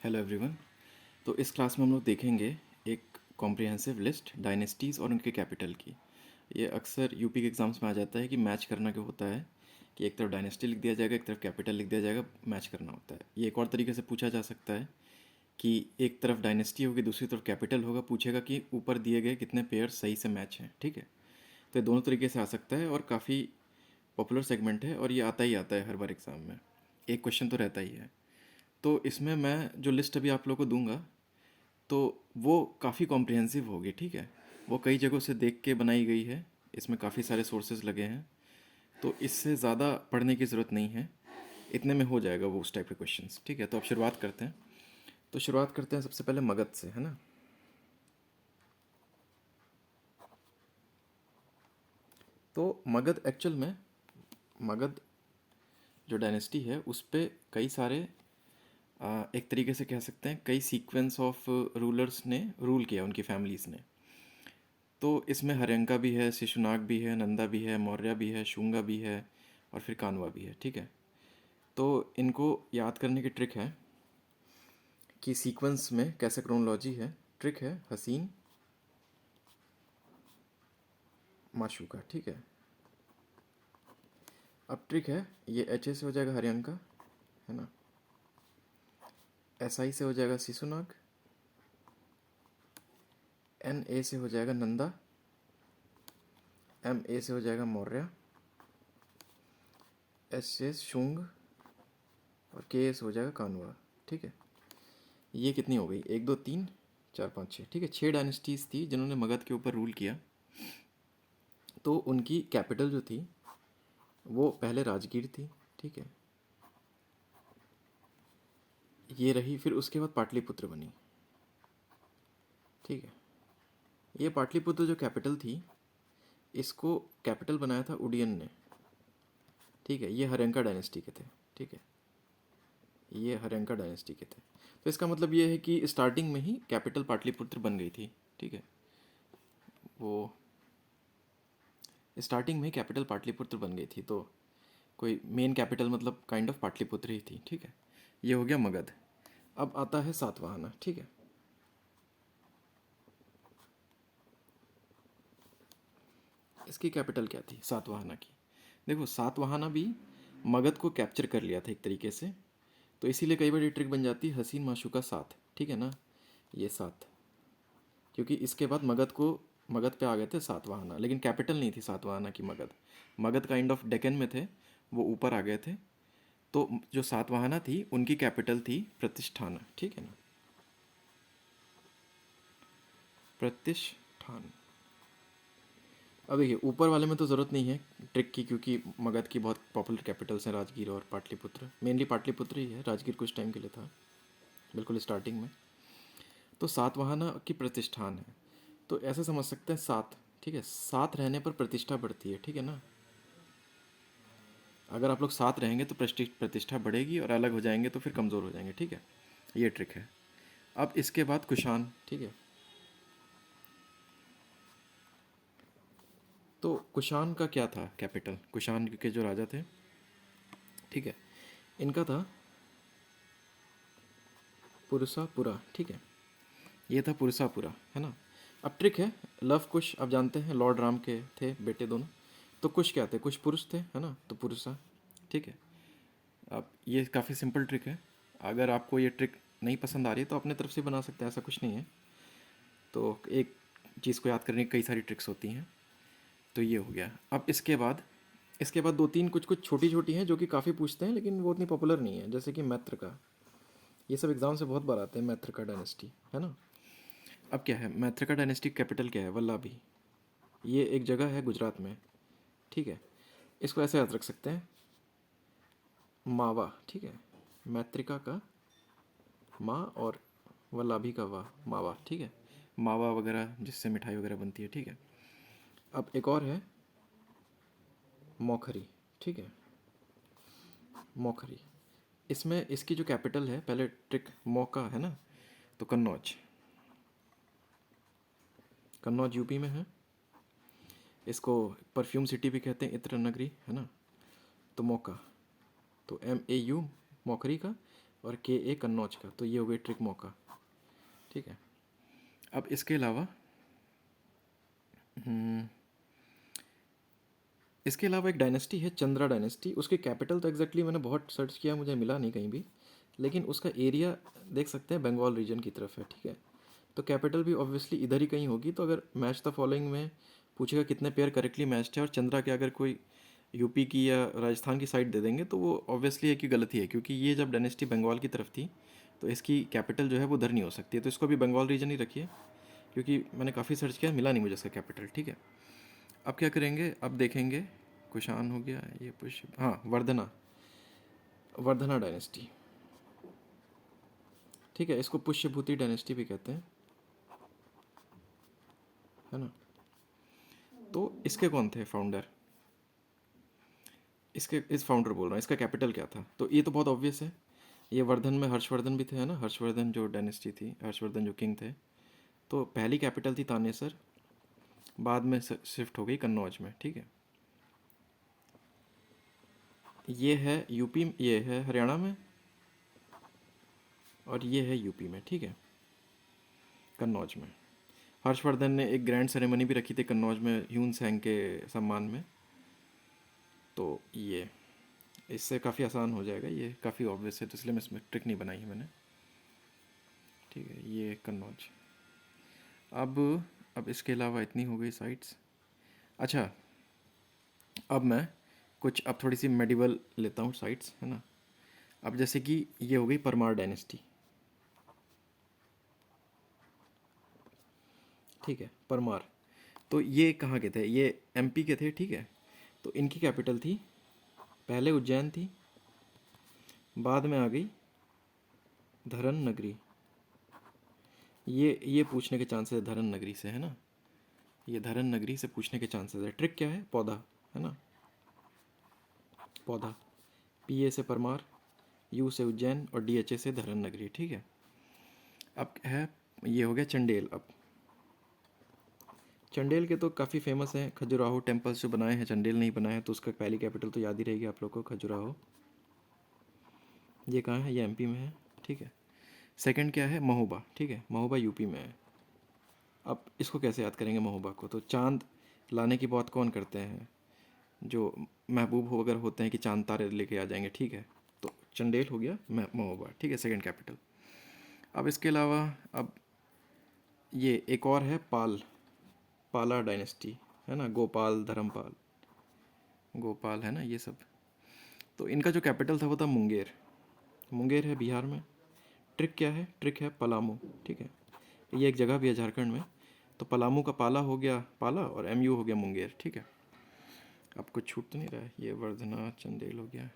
Hello everyone. तो इस class में हम लोग देखेंगे एक कॉम्प्रिहेंसिव लिस्ट डायनेस्टीज़ और उनके कैपिटल की। ये अक्सर यूपी के एग्ज़ाम्स में आ जाता है कि मैच करना क्या होता है कि एक तरफ डायनेस्टी लिख दिया जाएगा, एक तरफ कैपिटल लिख दिया जाएगा, मैच करना होता है। ये एक और तरीके से पूछा जा सकता है कि एक तरफ डायनेस्टी होगी, दूसरी तरफ कैपिटल होगा, पूछेगा कि ऊपर दिए गए कितने पेयर सही से मैच हैं। ठीक है, तो ये दोनों तरीके से आ सकता है और काफ़ी पॉपुलर सेगमेंट है और ये आता ही आता है हर बार एग्ज़ाम में। एक क्वेश्चन तो रहता ही है। तो इसमें मैं जो लिस्ट अभी आप लोगों को दूंगा तो वो काफ़ी कॉम्प्रिहेंसिव होगी। ठीक है, वो कई जगहों से देख के बनाई गई है, इसमें काफ़ी सारे सोर्सेज लगे हैं, तो इससे ज़्यादा पढ़ने की ज़रूरत नहीं है, इतने में हो जाएगा वो उस टाइप के क्वेश्चंस। ठीक है, तो अब शुरुआत करते हैं। तो शुरुआत करते हैं सबसे पहले मगध से, है ना। तो मगध एक्चुअल में, मगध जो डायनेस्टी है उस पे कई सारे एक तरीके से कह सकते हैं कई सीक्वेंस ऑफ रूलर्स ने रूल किया, उनकी फैमिलीज़ ने। तो इसमें हर्यंका भी है, शिशुनाग भी है, नंदा भी है, मौर्य भी है, शुंगा भी है और फिर कानवा भी है। ठीक है, तो इनको याद करने की ट्रिक है कि सीक्वेंस में कैसे क्रोनोलॉजी है। ट्रिक है हसीन माशूका। ठीक है, अब ट्रिक है ये एच ए से हो जाएगा हर्यंका, है ना। एस आई से हो जाएगा शिशुनाग, एन ए से हो जाएगा नंदा, एम ए से हो जाएगा मौर्य, एस से शुंग और के ए से हो जाएगा कानवा। ठीक है, ये कितनी हो गई, एक दो तीन चार पाँच छः। ठीक है, छः डायनेस्टीज़ थी जिन्होंने मगध के ऊपर रूल किया। तो उनकी कैपिटल जो थी वो पहले राजगीर थी। ठीक है, ये रही, फिर उसके बाद पाटलिपुत्र बनी। ठीक है, ये पाटलिपुत्र जो कैपिटल थी इसको कैपिटल बनाया था उडियन ने। ठीक है, ये हर्यंका डायनेस्टी के थे। ठीक है, ये हर्यंका डायनेस्टी के थे। तो इसका मतलब ये है कि स्टार्टिंग में ही कैपिटल पाटलिपुत्र बन गई थी। ठीक है, वो स्टार्टिंग में ही कैपिटल पाटलिपुत्र बन गई थी, तो कोई मेन कैपिटल मतलब काइंड ऑफ पाटलिपुत्र ही थी। ठीक है, ये हो गया मगध। अब आता है सातवाहना। ठीक है, इसकी कैपिटल क्या थी सातवाहना की। देखो सातवाहना भी मगध को कैप्चर कर लिया था एक तरीके से, तो इसीलिए कई बार ये ट्रिक बन जाती है हसीन माशूका सात। ठीक है ना, ये सात, क्योंकि इसके बाद मगध पे आ गए थे सातवाहना, लेकिन कैपिटल नहीं थी सातवाहना की मगध। मगध काइंड ऑफ डेक्कन में थे, वो ऊपर आ गए थे। तो जो सातवाहना थी उनकी कैपिटल थी प्रतिष्ठान। ठीक है ना, प्रतिष्ठान। अब देखिए ऊपर वाले में तो ज़रूरत नहीं है ट्रिक की, क्योंकि मगध की बहुत पॉपुलर कैपिटल्स हैं राजगीर और पाटलिपुत्र। मेनली पाटलिपुत्र ही है, राजगीर कुछ टाइम के लिए था, बिल्कुल स्टार्टिंग में। तो सातवाहना की प्रतिष्ठान है, तो ऐसे समझ सकते हैं सात। ठीक है, साथ रहने पर प्रतिष्ठा बढ़ती है। ठीक है ना, अगर आप लोग साथ रहेंगे तो प्रतिष्ठा बढ़ेगी और अलग हो जाएंगे तो फिर कमज़ोर हो जाएंगे। ठीक है, ये ट्रिक है। अब इसके बाद कुषाण। ठीक है, तो कुषाण का क्या था कैपिटल, कुषाण के जो राजा थे, ठीक है, इनका था पुरसापुरा। ठीक है, ये था पुरसापुरा, है ना। अब ट्रिक है, लव कुश आप जानते हैं लॉर्ड राम के थे बेटे दोनों। तो कुश क्या थे, कुश पुरुष थे, है ना, तो पुरुषा। ठीक है, अब ये काफ़ी सिंपल ट्रिक है। अगर आपको ये ट्रिक नहीं पसंद आ रही है तो अपने तरफ से बना सकते हैं, ऐसा कुछ नहीं है। तो एक चीज़ को याद करने की कई सारी ट्रिक्स होती हैं। तो ये हो गया। अब इसके बाद दो तीन कुछ कुछ छोटी छोटी हैं जो कि काफ़ी पूछते हैं, लेकिन वो उतनी पॉपुलर नहीं है, जैसे कि मैत्र का। ये सब एग्जाम से बहुत बार आते हैं, मैत्र का डायनेस्टी, है ना। अब क्या है, मैत्र का डायनेस्टी कैपिटल क्या है, वल्लभी। ये एक जगह है गुजरात में। ठीक है, इसको ऐसे याद रख सकते हैं, मावा। ठीक है, मैत्रिका का माँ और वल्लभी का वाह, मावा। ठीक है, मावा वगैरह जिससे मिठाई वगैरह बनती है। ठीक है, अब एक और है मौखरी। ठीक है, मौखरी, इसमें इसकी जो कैपिटल है, पहले ट्रिक मौका है ना, तो कन्नौज। कन्नौज यूपी में है, इसको परफ्यूम सिटी भी कहते हैं, इत्र नगरी, है ना। तो मौका, तो एम ए यू मौखरी का, और KA कन्नौज का, तो ये हो गई ट्रिक मौका, ठीक है। अब इसके अलावा इसके अलावा एक डायनेस्टी है चंद्रा डायनेस्टी। उसकी कैपिटल तो एग्जैक्टली मैंने बहुत सर्च किया, मुझे मिला नहीं कहीं भी, लेकिन उसका एरिया देख सकते हैं बंगाल रीजन की तरफ है, ठीक है। तो कैपिटल भी ऑब्वियसली इधर ही कहीं होगी। तो अगर मैच द फॉलोइंग में पूछेगा कितने पेयर करेक्टली मैच्ड है और चंद्रा के अगर कोई यूपी की या राजस्थान की साइड दे देंगे तो वो ऑब्वियसली है कि गलत ही है, क्योंकि ये जब डायनेस्टी बंगाल की तरफ थी तो इसकी कैपिटल जो है वो उधर नहीं हो सकती है। तो इसको भी बंगाल रीजन ही रखिए, क्योंकि मैंने काफ़ी सर्च किया, मिला नहीं मुझे इसका कैपिटल, ठीक है। अब क्या करेंगे, अब देखेंगे कुषाण हो गया, ये पुष्य, हाँ वर्धना, वर्धना डायनेस्टी, ठीक है। इसको पुष्यभूति डायनेस्टी भी कहते हैं, है ना। तो इसके कौन थे फाउंडर, इसके इस फाउंडर बोल रहा हूँ, इसका कैपिटल क्या था। तो ये तो बहुत ऑब्वियस है, ये वर्धन में हर्षवर्धन भी थे, है ना। हर्षवर्धन जो डायनेस्टी थी, हर्षवर्धन जो किंग थे, तो पहली कैपिटल थी तानेसर, बाद में शिफ्ट हो गई कन्नौज में, ठीक है। ये है यूपी, ये है हरियाणा में, और ये है यूपी में, ठीक है, कन्नौज में। हर्षवर्धन ने एक ग्रैंड सेरेमनी भी रखी थी कन्नौज में ह्यून सेंग के सम्मान में। तो ये इससे काफ़ी आसान हो जाएगा, ये काफ़ी ऑब्वियस है, तो इसलिए मैं इसमें ट्रिक नहीं बनाई है मैंने, ठीक है। ये कन्नौज। अब इसके अलावा इतनी हो गई साइट्स। अच्छा, अब मैं कुछ अब थोड़ी सी मेडिवल लेता हूँ साइट्स, है ना। अब जैसे कि ये हो गई परमार डायनेस्टी, ठीक है, परमार। तो ये कहाँ के थे, ये MP के थे, ठीक है। तो इनकी कैपिटल थी, पहले उज्जैन थी, बाद में आ गई धरन नगरी। ये पूछने के चांसेस है धरन नगरी से, है ना, ये धरन नगरी से पूछने के चांसेस है। ट्रिक क्या है, पौधा, है ना, पौधा। PA से परमार, U से उज्जैन और DHA से धरन नगरी, ठीक है। अब है, ये हो गया चंडेल। अब चंडेल के तो काफ़ी फेमस हैं, खजुराहो टेम्पल्स जो बनाए हैं, चंडेल नहीं बनाए हैं, तो उसका पहली कैपिटल तो याद ही रहेगी आप लोग को, खजुराहो। ये कहाँ है, ये MP में है, ठीक है। सेकंड क्या है, महोबा, ठीक है, महोबा UP में है। अब इसको कैसे याद करेंगे महोबा को, तो चांद लाने की बात कौन करते हैं, जो महबूब हो अगर होते हैं कि चांद तारे लेके आ जाएंगे, ठीक है। तो चंडेल हो गया महोबा, ठीक है, सेकंड कैपिटल। अब इसके अलावा अब ये एक और है पाल, पाला डायनेस्टी, है ना, गोपाल, धर्मपाल, गोपाल, है ना, ये सब। तो इनका जो कैपिटल था वो था मुंगेर, मुंगेर है बिहार में। ट्रिक क्या है, ट्रिक है पलामू, ठीक है। ये एक जगह भी है झारखंड में। तो पलामू का पाला हो गया पाला और MU हो गया मुंगेर, ठीक है। अब कुछ छूट तो नहीं रहा है, ये वर्धना चंदेल हो गया।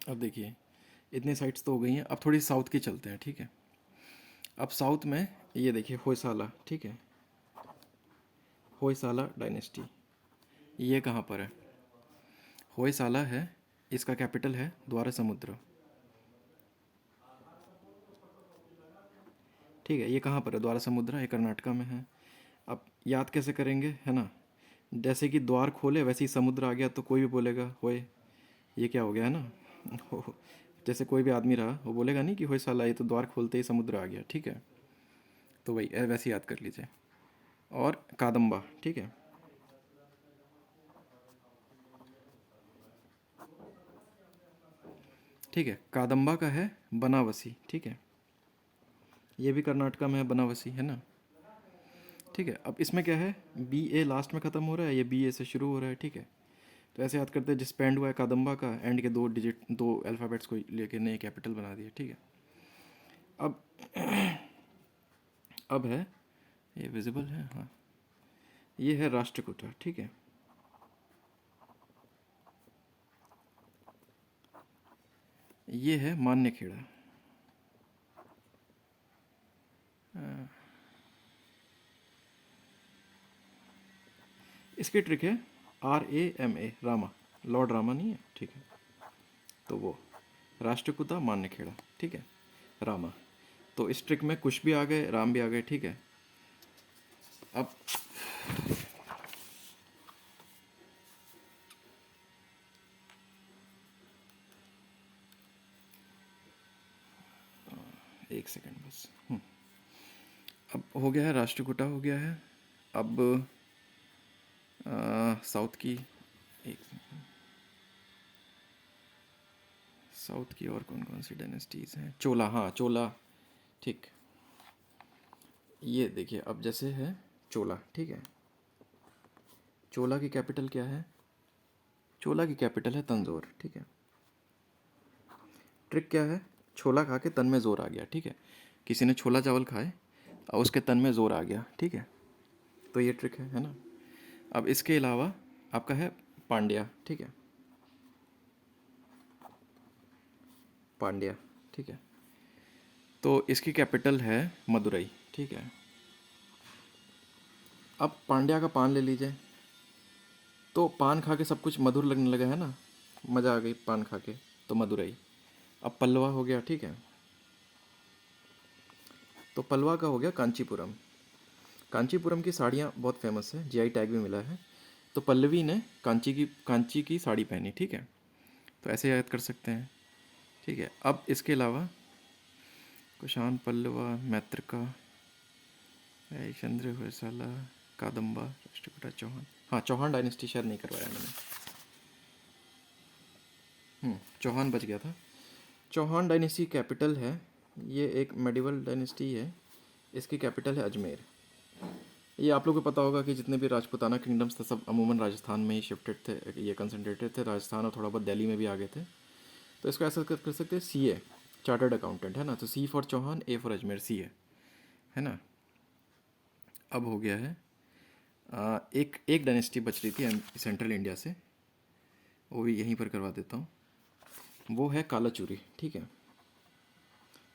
अब देखिए इतनी साइट्स तो हो गई हैं, अब थोड़ी साउथ की चलते हैं, ठीक है। अब साउथ में ये देखिए होयसाला, ठीक है, होयसाला डायनेस्टी। ये कहाँ पर है, होयसाला है, इसका कैपिटल है द्वारा समुद्र, ठीक है। ये कहाँ पर है, द्वारा समुद्र, ये कर्नाटका में है। अब याद कैसे करेंगे, है ना, जैसे कि द्वार खोले वैसे ही समुद्र आ गया, तो कोई भी बोलेगा होए, ये क्या हो गया, है ना। जैसे कोई भी आदमी रहा वो बोलेगा नहीं कि होए साला, ये तो द्वार खोलते ही समुद्र आ गया, ठीक है। तो वही वैसे याद कर लीजिए। और कादम्बा, ठीक है, ठीक है, कादम्बा का है बनावसी, ठीक है, ये भी कर्नाटका में है बनावसी, है ना, ठीक है। अब इसमें क्या है, BA लास्ट में ख़त्म हो रहा है, ये BA से शुरू हो रहा है, ठीक है। तो ऐसे याद करते हैं, जिस पे एंड हुआ है कादम्बा का, एंड के 2 डिजिट 2 अल्फ़ाबेट्स को लेके नए कैपिटल बना दिए, ठीक है। अब है, ये विजिबल है, हाँ, ये है राष्ट्रकूटा, ठीक है। ये है मान्यखेड़ा, इसकी ट्रिक है RAMA, रामा, लॉर्ड रामा नहीं है, ठीक है। तो वो राष्ट्रकूटा मान्यखेड़ा, ठीक है, रामा। तो इस ट्रिक में कुश भी आ गए, राम भी आ गए, ठीक है। अब एक सेकंड बस। अब हो गया है, राष्ट्रकूटा हो गया है। अब साउथ की, एक साउथ की और कौन कौन सी डायनेस्टीज़ हैं? चोला, हाँ चोला, ठीक। ये देखिए अब जैसे है चोला, ठीक है। चोला की कैपिटल क्या है? चोला की कैपिटल है तंजौर, ठीक है। ट्रिक क्या है? छोला खा के तन में ज़ोर आ गया, ठीक है। किसी ने छोला चावल खाए और उसके तन में ज़ोर आ गया, ठीक है। तो ये ट्रिक है ना। अब इसके अलावा आपका है पांड्या, ठीक है। पांड्या, ठीक है। तो इसकी कैपिटल है मदुरई, ठीक है। अब पांड्या का पान ले लीजिए, तो पान खा के सब कुछ मधुर लगने लगा है ना, मज़ा आ गई पान खा के, तो मदुरई। अब पल्लवा हो गया, ठीक है। तो पल्लवा का हो गया कांचीपुरम। कांचीपुरम की साड़ियाँ बहुत फेमस है, जीआई टैग भी मिला है। तो पल्लवी ने कांची की साड़ी पहनी, ठीक है। तो ऐसे याद कर सकते हैं, ठीक है। अब इसके अलावा कुषाण, पल्लवा, मैत्रका, चंद्र, होयसाला, कादम्बा, राष्ट्रकूटा, चौहान। हाँ, चौहान डायनेस्टी शायद नहीं करवाया मैंने। चौहान बच गया था। चौहान डायनेस्टी कैपिटल है, ये एक मेडिवल डायनेस्टी है। इसकी कैपिटल है अजमेर। ये आप लोगों को पता होगा कि जितने भी राजपूताना किंगडम्स थे सब अमूमन राजस्थान में ही शिफ्टेड थे, ये कंसंट्रेटेड थे राजस्थान, और थोड़ा बहुत दिल्ली में भी आ गए थे। तो इसको ऐसा कर सकते हैं, सी ए, चार्टर्ड अकाउंटेंट, है ना। तो C for Chauhan, A for Ajmer, C है ना। अब हो गया है एक एक डायनेस्टी बच रही थी सेंट्रल इंडिया से, वो भी यहीं पर करवा देता हूँ। वो है कालाचूरी, ठीक है।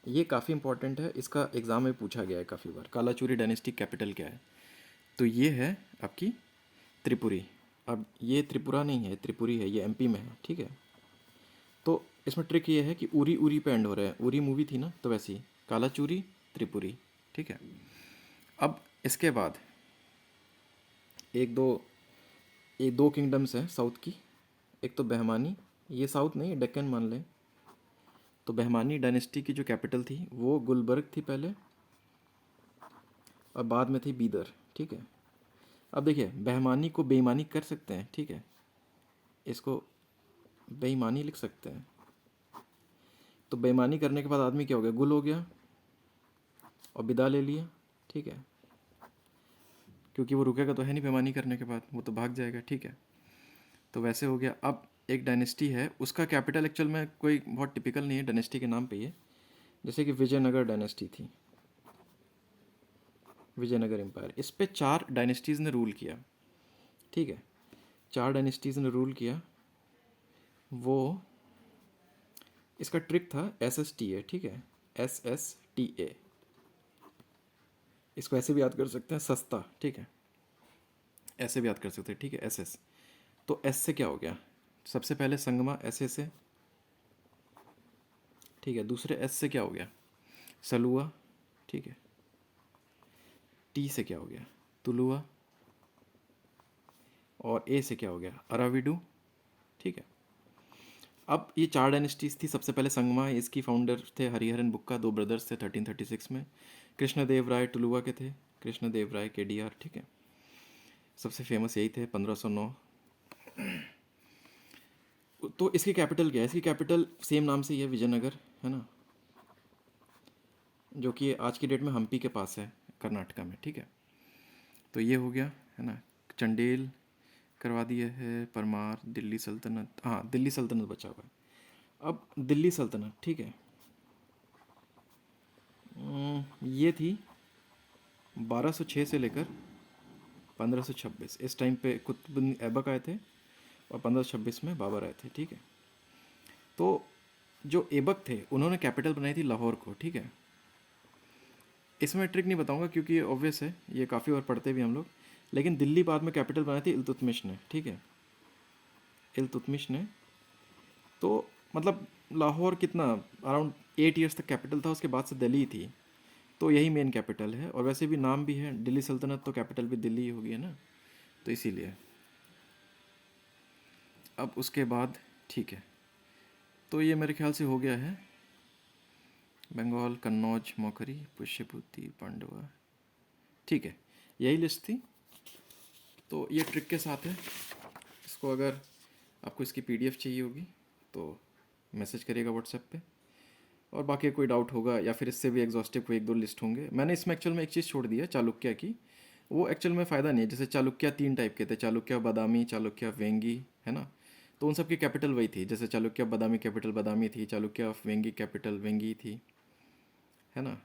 ये काफ़ी इंपॉर्टेंट है, इसका एग्ज़ाम में पूछा गया है काफ़ी बार। कालाचूरी डायनेस्टी कैपिटल क्या है? तो ये है आपकी त्रिपुरी। अब ये त्रिपुरा नहीं है, त्रिपुरी है, ये एमपी में है, ठीक है। तो इसमें ट्रिक ये है कि उरी उरी पे एंड हो रहा है, उरी मूवी थी ना, तो वैसी कालाचूरी त्रिपुरी, ठीक है। अब इसके बाद एक दो एक दो किंगडम्स हैं साउथ की। एक तो बहमानी, ये साउथ नहीं, डेक्कन मान लें। तो बहमानी डायनेस्टी की जो कैपिटल थी वो गुलबर्ग थी पहले, और बाद में थी बीदर, ठीक है। अब देखिए बेईमानी को बेईमानी कर सकते हैं, ठीक है। इसको बेईमानी लिख सकते हैं। तो बेईमानी करने के बाद आदमी क्या हो गया? गुल हो गया और विदा ले लिया, ठीक है। क्योंकि वो रुकेगा तो है नहीं बेईमानी करने के बाद, वो तो भाग जाएगा, ठीक है। तो वैसे हो गया। अब एक डायनेस्टी है, उसका कैपिटल एक्चुअल में कोई बहुत टिपिकल नहीं है, डायनेस्टी के नाम पे ही है। जैसे कि विजयनगर डायनेस्टी थी, विजयनगर एम्पायर। इस पे 4 डायनेस्टीज़ ने रूल किया, ठीक है। 4 डायनेस्टीज़ ने रूल किया। वो इसका ट्रिक था SSTA, ठीक है, SSTA। इसको ऐसे भी याद कर सकते हैं, सस्ता, ठीक है। ऐसे भी याद कर सकते हैं, ठीक है, SS। तो S से क्या हो गया? सबसे पहले संगमा, ऐसे से, ठीक है। दूसरे S से क्या हो गया? सलुआ, ठीक है। T से क्या हो गया? तुलुआ। और A से क्या हो गया? अराविडू, ठीक है। अब ये 4 डायनेस्टीज थी। सबसे पहले संगमा, इसकी फाउंडर थे हरिहरन बुक्का, 2 ब्रदर्स थे 1336 में। कृष्णदेव राय टुलुआ के थे, कृष्णदेव राय KDR, ठीक है। सबसे फेमस यही थे, 1509। तो इसकी कैपिटल क्या है? इसकी कैपिटल सेम नाम से ही है, विजयनगर, है ना, जो कि आज की डेट में हम्पी के पास है, कर्नाटका में, ठीक है। तो ये हो गया, है ना। चंडेल करवा दिया है, परमार, दिल्ली सल्तनत, हाँ दिल्ली सल्तनत बचा हुआ है। अब दिल्ली सल्तनत, ठीक है। ये थी 1206 से लेकर 1526, इस टाइम पे कुतुबुद्दीन ऐबक आए थे, और 1526 में बाबर आए थे, ठीक है। तो जो ऐबक थे उन्होंने कैपिटल बनाई थी लाहौर को, ठीक है। इसमें ट्रिक नहीं बताऊंगा क्योंकि ऑब्वियस है, ये काफ़ी बार पढ़ते भी हम लोग। लेकिन दिल्ली बाद में कैपिटल बनाई थी इल्तुतमिश ने, ठीक है, इल्तुतमिश ने। तो मतलब लाहौर कितना, अराउंड 8 ईयर्स तक कैपिटल था, उसके बाद से दिल्ली ही थी। तो यही मेन कैपिटल है, और वैसे भी नाम भी है दिल्ली सल्तनत, तो कैपिटल भी दिल्ली ही होगी, है ना, तो इसीलिए। अब उसके बाद, ठीक है, तो ये मेरे ख्याल से हो गया है बंगाल, कन्नौज, मौखरी, पुष्यभूति, पांडवा। ठीक है, यही लिस्ट थी। तो ये ट्रिक के साथ है। इसको अगर आपको इसकी पीडीएफ चाहिए होगी तो मैसेज करिएगा व्हाट्सएप पे। और बाकी कोई डाउट होगा या फिर इससे भी एग्जॉस्टिव कोई एक दो लिस्ट होंगे। मैंने इसमें एक्चुअल में एक चीज़ छोड़ दी है चालुक्य की, वो एक्चुअल में फ़ायदा नहीं है। जैसे चालुक्य 3 टाइप के थे, चालुक्य बादामी, चालुक्य वेंगी, है ना। तो उन सब की कैपिटल वही थी। जैसे चालुक्य बादामी कैपिटल बादामी थी, चालुक्य ऑफ वेंगी कैपिटल वेंगी थी, है ना।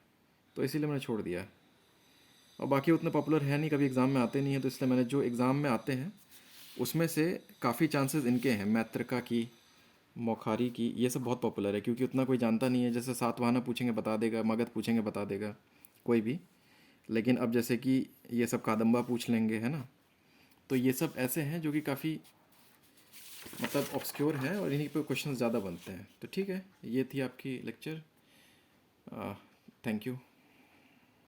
तो इसीलिए मैंने छोड़ दिया। और बाकी उतने पॉपुलर है नहीं, कभी एग्ज़ाम में आते नहीं हैं, तो इसलिए मैंने जो एग्ज़ाम में आते हैं उसमें से काफ़ी चांसेस इनके हैं। मैत्रका की, मौखारी की, ये सब बहुत पॉपुलर है क्योंकि उतना कोई जानता नहीं है। जैसे सातवाहना पूछेंगे बता देगा, मगध पूछेंगे बता देगा कोई भी। लेकिन अब जैसे कि ये सब कादम्बा पूछ लेंगे, है ना। तो ये सब ऐसे हैं जो कि काफ़ी मतलब ऑब्सक्योर हैं और इन्हीं पे क्वेश्चन ज़्यादा बनते हैं। तो ठीक है, ये थी आपकी लेक्चर। Thank you.